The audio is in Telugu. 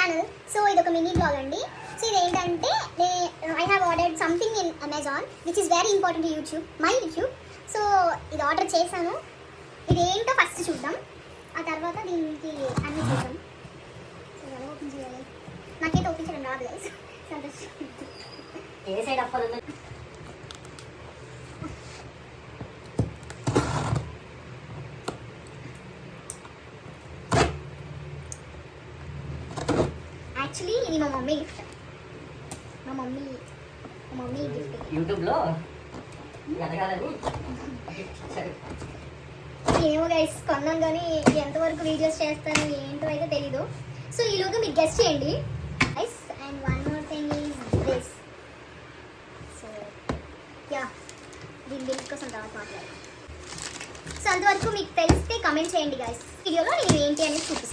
ఛానల్. సో ఇది ఒక మినీ బ్లాగ్ అండి. సో ఇది ఏంటంటే I have ordered something in Amazon which is very important my YouTube. So ఇది ఆర్డర్ చేశాను. ఇది ఏంటో ఫస్ట్ చూద్దాం, ఆ తర్వాత దీనికి అన్ని చూద్దాం. సో ఎలా ఓపెన్ చేయాలి? నాకైతే ఓపెన్ చేయడం రాదు గైస్. ఏ సైడ్ అప్పలు యాక్చువల్లీ ఇది మా మమ్మీ గిఫ్ట్. మా మమ్మీ గిఫ్ట్. యూట్యూబ్లో ఎదగాలని ఏమో గైస్ కొన్నాం, కానీ ఎంతవరకు వీడియోస్ చేస్తాను ఏంటో అయితే తెలీదు. సో ఈలోగా మీరు గెస్ట్ చేయండి guys. And one more thing is this. So yeah, దీని బిల్ కోసం తర్వాత మాట్లాడాలి. సో అంతవరకు మీకు తెలిస్తే కమెంట్ చేయండి గైస్. వీడియోలో నేను ఏంటి అనేది చూపిస్తాను.